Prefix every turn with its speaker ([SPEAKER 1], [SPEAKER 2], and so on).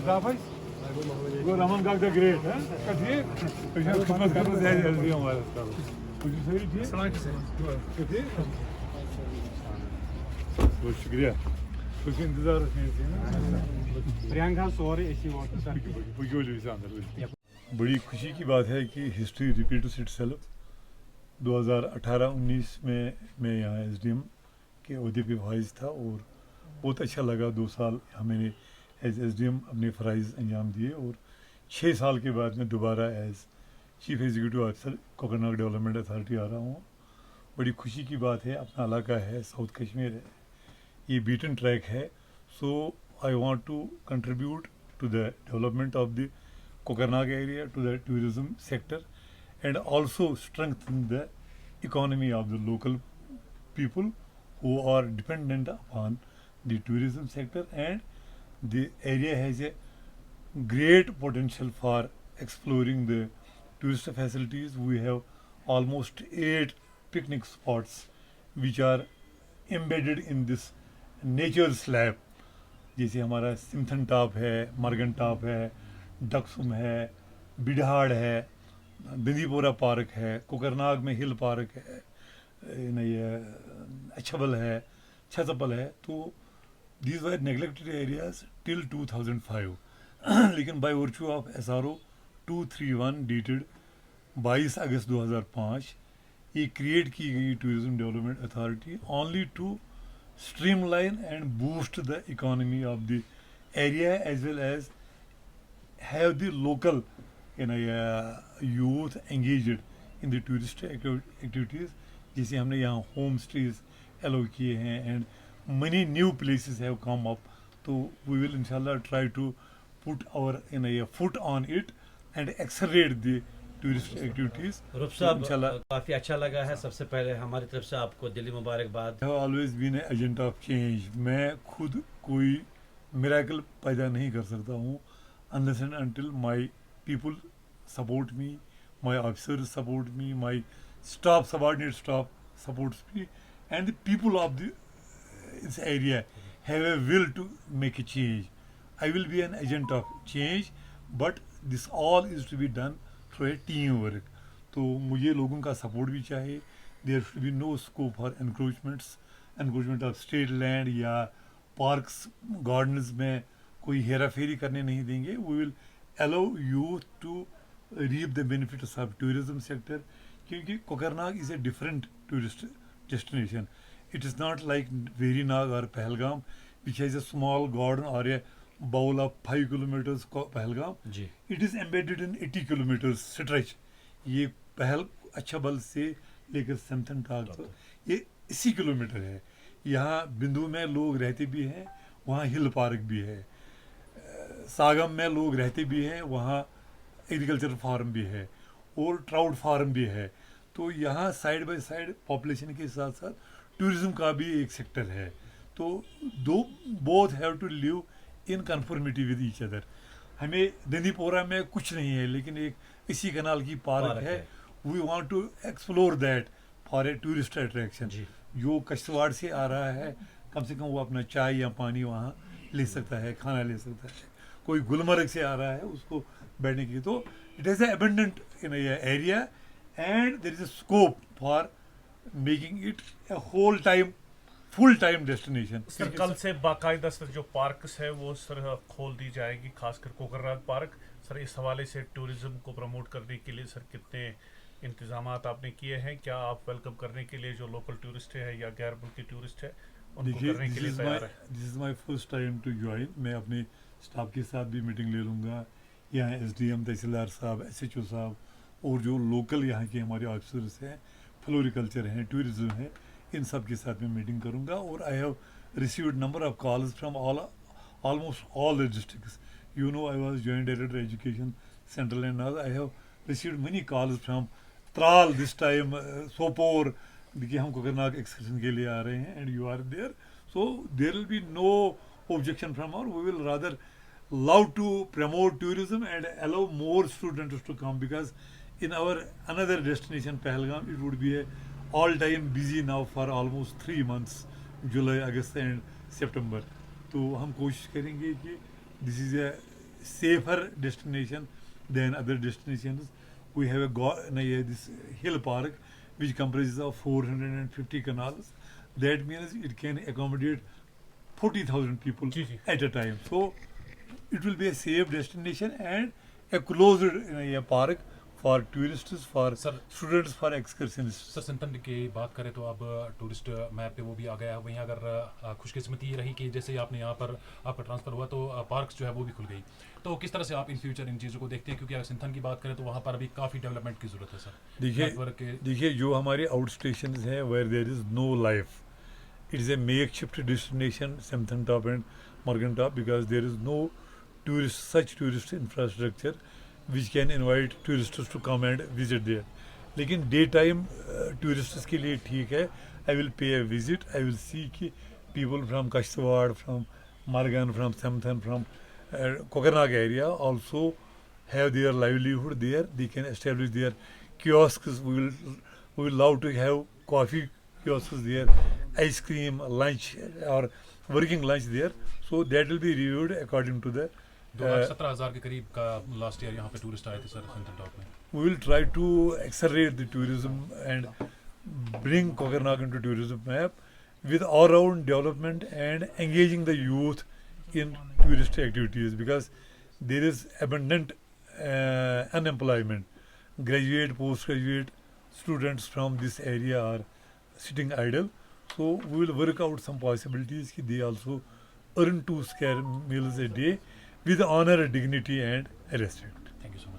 [SPEAKER 1] Kitapais? Go Raman Gag the Great, huh? Kathiye? Patient khidmat karna jaiz है हमारे साथ। कुछ सही थी? सलाम से। kathiye? बहुत शुक्रिया। कुछ इंतजार रखने से ना।
[SPEAKER 2] प्रियंका सॉरी ऐसी बात है।
[SPEAKER 1] बड़ी खुशी की बात है कि हिस्ट्री रिपीट्स इटसेल्फ। 2018-19 में मैं यहाँ एसडीएम के ओहदे पे वाइज था और बहुत अच्छा लगा। 2 साल मैंने एज एसडीएम अपने फ़राइज़ अंजाम दिए और 6 साल के बाद मैं दोबारा as chief executive officer Kokernag development authority आ रहा हूँ। बड़ी खुशी की बात है, अपना इलाका है, साउथ कश्मीर है, ये बीटन ट्रैक है। So I want to contribute to the development of the Kokernag area, to the tourism sector, and also strengthen the economy of the local people who are dependent upon the tourism sector, and the area has a great potential for exploring the tourist facilities. We have almost 8 picnic spots which are embedded in this nature slab, जैसे हमारा सिमथन top है, मरगन top है, डक्सुम है, बिडहाड़ है, दंदीपोरा park है, कोकरनाग में hill park है, ये अछबल है, छतपल है। तो these were neglected areas till 2005 लेकिन by virtue of SRO 231 dated 22 August 2005 ये क्रिएट की गई tourism development authority only to streamline and boost the economy of the area as well as have the local youth engaged in the tourist activities, जैसे हमने यहाँ home stage अलो किए हैं and many new places have come up. तो we will inshallah try to put our foot on it and accelerate the tourist activities.
[SPEAKER 3] रूप साहब काफ़ी अच्छा लगा है। सबसे पहले हमारी तरफ से आपको दिली मुबारकबाद।
[SPEAKER 1] I have always been an agent of change. मैं खुद कोई मिरेकल पैदा नहीं कर सकता हूँ unless and until my people support me, my officers support me, my staff, subordinate staff supports me, and the people of this area have a will to make a change. I will be an agent of change, but this all is to be done through a team work. तो मुझे लोगों का support भी चाहिए। There should be no scope for encroachment of state land या parks gardens में कोई हेरा फेरी करने नहीं देंगे। We will allow youth to reap the benefits of tourism sector, क्योंकि Kokernag is a different tourist destination. It is not like Verinag और Pahalgam which has a small garden और a bowl of 5 kilometres Pahalgam. It is embedded in 80 kilometres stretch. ये अछबल से लेकर सिमथन top तक ये 80 kilometre है। यहाँ बिंदु में लोग रहते भी हैं, वहाँ हिल पार्क भी है, सागम में लोग रहते भी हैं, वहाँ एग्रीकल्चर फार्म भी है और ट्राउट फार्म भी है। तो यहाँ साइड बाय साइड पॉपुलेशन के साथ साथ टूरिज्म का भी एक सेक्टर है। तो both have to live in conformity with each other. हमें दंदीपोरा में कुछ नहीं है लेकिन एक इसी कनाल की पार्क है। We want to explore that for a tourist attraction. जो किश्तवाड़ से आ रहा है कम से कम वो अपना चाय या पानी वहाँ ले सकता है, खाना ले सकता है। कोई गुलमर्ग से आ रहा है उसको बैठने की, तो it is a abundant in area and there is a scope for making it a whole time full time destination.
[SPEAKER 4] Sir कल से बाकायदा सर जो पार्क्स है वो सर खोल दी जाएगी, खासकर कोकरनाग पार्क। सर इस हवाले से टूरिज्म को प्रमोट करने के लिए सर कितने इंतजाम आपने किए हैं? क्या आप वेलकम करने के लिए जो लोकल टूरिस्ट है या गैर मुल्की टूरिस्ट है उनको करने के लिए तैयार है?
[SPEAKER 1] This is my first time to join. मैं अपने स्टाफ के साथ भी मीटिंग ले लूँगा। यहाँ SDM तहसीलदार साहब, SHO साहब और जो लोकल यहाँ के हमारे ऑफिसर्स हैं, फ्लोरिकल्चर हैं, टूरिज्म है, इन सब के साथ मैं मीटिंग करूंगा। और I have received number of calls from almost all the districts. You know I was joint director education central and north. I have received many calls from Tral this time, Sopore. देखिए हम Kokernag excursion के लिए आ रहे हैं and you are there, so there will be no objection from our. We will rather love to promote tourism and allow more students to come, because in our another destination Pahalgam it would be a all time busy now for almost 3 months, July, August and September. तो हम कोशिश करेंगे कि this is a safer destination than other destinations. We have this hill park which comprises of 450 canals. That means it can accommodate 40,000 people
[SPEAKER 4] जी, जी.
[SPEAKER 1] at a time. So it will be a safe destination and a closed park for tourists, for
[SPEAKER 5] Sir.
[SPEAKER 1] students, for excursionists.
[SPEAKER 5] Sir Sinthan की बात करें तो अब tourist map पे वो भी आ गया है। वहीं अगर खुशकिस्मती ये रही कि जैसे आपने यहाँ पर आपका ट्रांसफ़र हुआ तो पार्क्स जो है वो भी खुल गई, तो किस तरह से आप इन फ्यूचर इन चीज़ों को देखते हैं? क्योंकि अगर सिंथन की बात करें तो वहाँ पर अभी काफ़ी डेवलपमेंट की ज़रूरत है सर। नेटवर्क के
[SPEAKER 1] देखिए जो हमारे आउट स्टेशन हैं where there is no life, it is a makeshift destination Sinthan top and Margan top because there is no tourist infrastructure which can invite tourists to come and visit there. लेकिन day time tourists के लिए ठीक है। I will pay a visit, I will see कि people from Kishtwar, from Margan, from Sinthan, from Kokernag area also have their livelihood there. They can establish their kiosks. We will love to have coffee kiosks there, ice cream, lunch or working lunch there. So that will be reviewed according to the.
[SPEAKER 5] 2,17,000 के करीब का last year यहाँ पे tourist आए थे sir Sinthan top में।
[SPEAKER 1] We will try to accelerate the tourism and bring Kokernag into tourism map with all-round development and engaging the youth in tourist activities because there is abundant unemployment. Graduate, postgraduate students from this area are sitting idle. So we will work out some possibilities that they also earn 2 square meals a day with honor, dignity and respect.
[SPEAKER 5] Thank you so much.